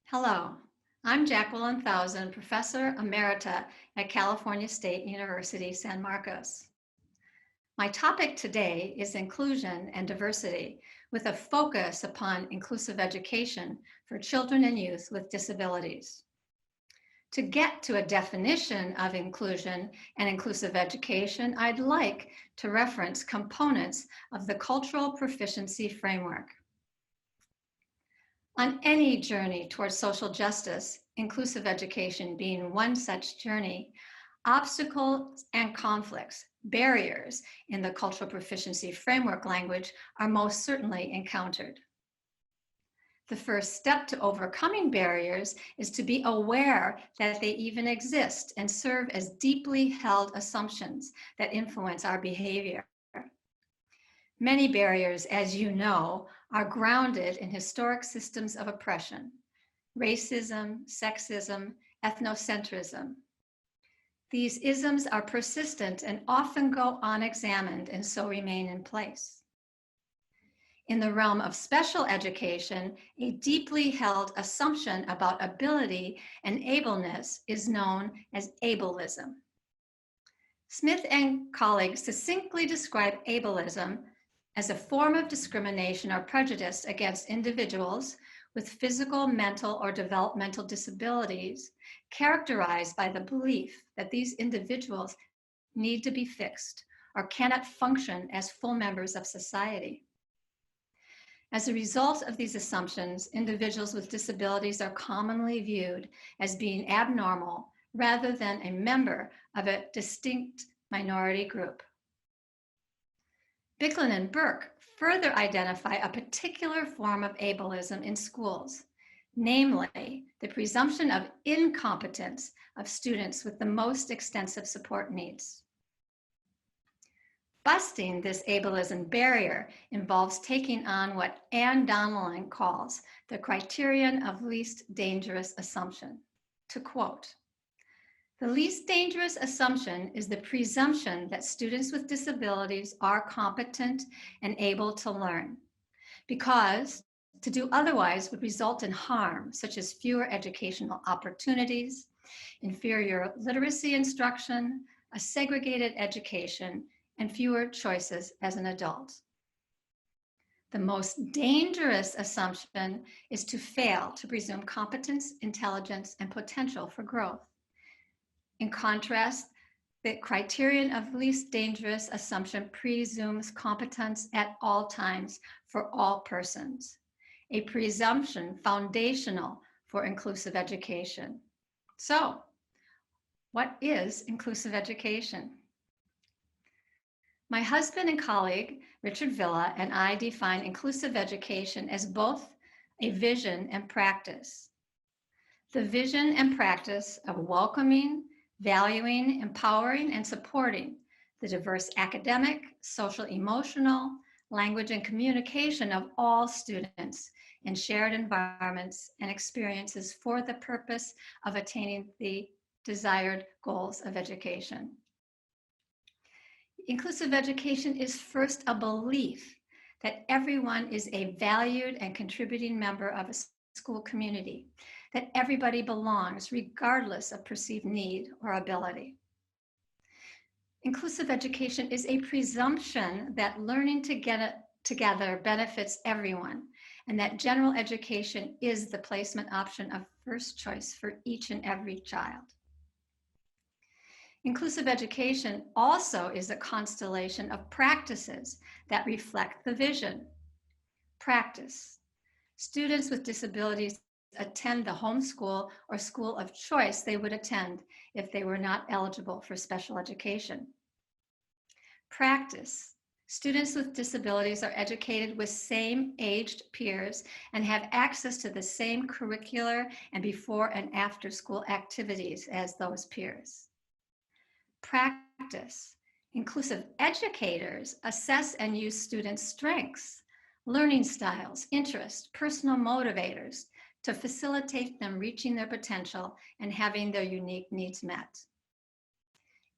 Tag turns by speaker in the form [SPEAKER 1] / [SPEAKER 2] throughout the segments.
[SPEAKER 1] Hello, I'm Jacqueline Thousand, Professor Emerita at California State University, San Marcos. My topic today is inclusion and diversity with a focus upon inclusive education for children and youth with disabilities. To get to a definition of inclusion and inclusive education, I'd like to reference components of the Cultural Proficiency Framework. On any journey towards social justice, inclusive education being one such journey, obstacles and conflicts, barriers in the cultural proficiency framework language are most certainly encountered. The first step to overcoming barriers is to be aware that they even exist and serve as deeply held assumptions that influence our behavior. Many barriers, as you know, are grounded in historic systems of oppression, racism, sexism, ethnocentrism. These isms are persistent and often go unexamined and so remain in place. In the realm of special education, a deeply held assumption about ability and ableness is known as ableism. Smith and colleagues succinctly describe ableism as a form of discrimination or prejudice against individuals with physical, mental, or developmental disabilities, characterized by the belief that these individuals need to be fixed or cannot function as full members of society. As a result of these assumptions, individuals with disabilities are commonly viewed as being abnormal rather than a member of a distinct minority group. Bicklin and Burke further identify a particular form of ableism in schools, namely the presumption of incompetence of students with the most extensive support needs. Busting this ableism barrier involves taking on what Anne Donnellan calls the criterion of least dangerous assumption. To quote, "The least dangerous assumption is the presumption that students with disabilities are competent and able to learn, because to do otherwise would result in harm, such as fewer educational opportunities, inferior literacy instruction, a segregated education, and fewer choices as an adult. The most dangerous assumption is to fail to presume competence, intelligence, and potential for growth. In contrast, the criterion of least dangerous assumption presumes competence at all times for all persons, a presumption foundational for inclusive education." So, what is inclusive education? My husband and colleague, Richard Villa, and I define inclusive education as both a vision and practice. The vision and practice of welcoming, valuing, empowering, and supporting the diverse academic, social, emotional, language, and communication of all students in shared environments and experiences for the purpose of attaining the desired goals of education. Inclusive education is first a belief that everyone is a valued and contributing member of a school community, that everybody belongs regardless of perceived need or ability. Inclusive education is a presumption that learning together benefits everyone, and that general education is the placement option of first choice for each and every child. Inclusive education also is a constellation of practices that reflect the vision. Practice. Students with disabilities attend the homeschool or school of choice they would attend if they were not eligible for special education. Practice. Students with disabilities are educated with same-aged peers and have access to the same curricular and before and after school activities as those peers. Practice. Inclusive educators assess and use students' strengths, learning styles, interests, personal motivators to facilitate them reaching their potential and having their unique needs met.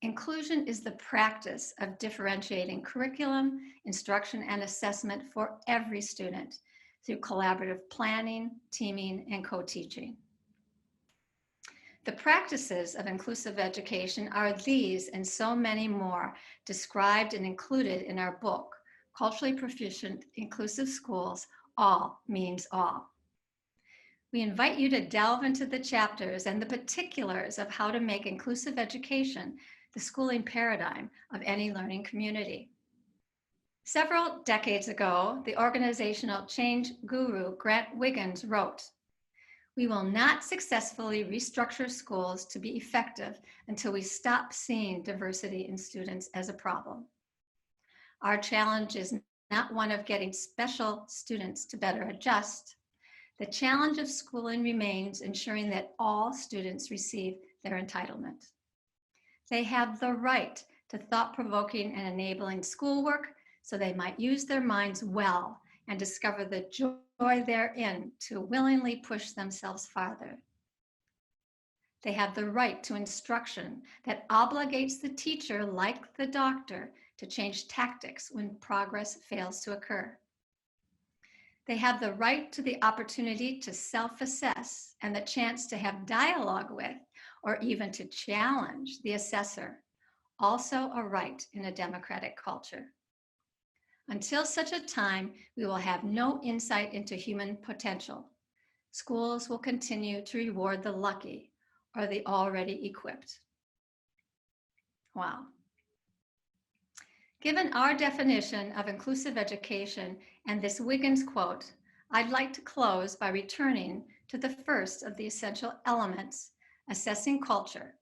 [SPEAKER 1] Inclusion is the practice of differentiating curriculum, instruction, and assessment for every student through collaborative planning, teaming, and co-teaching. The practices of inclusive education are these and so many more described and included in our book, Culturally Proficient Inclusive Schools, All Means All. We invite you to delve into the chapters and the particulars of how to make inclusive education the schooling paradigm of any learning community. Several decades ago, the organizational change guru Grant Wiggins wrote, "We will not successfully restructure schools to be effective until we stop seeing diversity in students as a problem." Our challenge is not one of getting special students to better adjust. The challenge of schooling remains ensuring that all students receive their entitlement. They have the right to thought-provoking and enabling schoolwork so they might use their minds well and discover the joy therein to willingly push themselves farther. They have the right to instruction that obligates the teacher, like the doctor, to change tactics when progress fails to occur. They have the right to the opportunity to self-assess and the chance to have dialogue with, or even to challenge the assessor, also a right in a democratic culture. Until such a time, we will have no insight into human potential. Schools will continue to reward the lucky or the already equipped. Wow. Given our definition of inclusive education and this Wiggins quote, I'd like to close by returning to the first of the essential elements, assessing culture,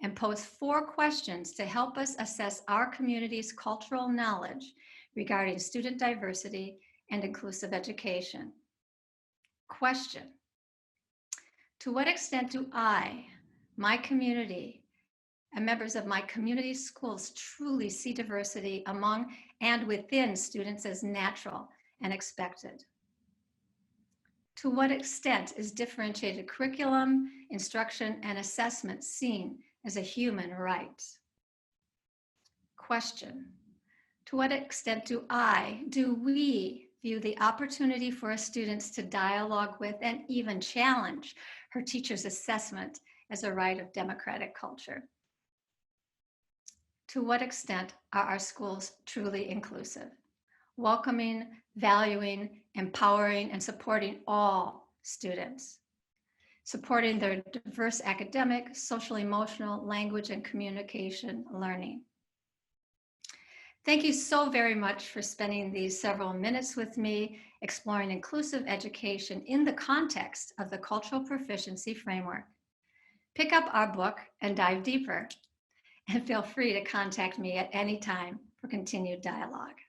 [SPEAKER 1] and pose 4 questions to help us assess our community's cultural knowledge regarding student diversity and inclusive education. Question: to what extent do I, my community, and members of my community schools truly see diversity among and within students as natural and expected? To what extent is differentiated curriculum, instruction, and assessment seen as a human right? Question: to what extent do we view the opportunity for our students to dialogue with and even challenge her teacher's assessment as a right of democratic culture? To what extent are our schools truly inclusive, welcoming, valuing, empowering, and supporting all students, supporting their diverse academic, social, emotional, language, and communication learning? Thank you so very much for spending these several minutes with me exploring inclusive education in the context of the Cultural Proficiency Framework. Pick up our book and dive deeper, and feel free to contact me at any time for continued dialogue.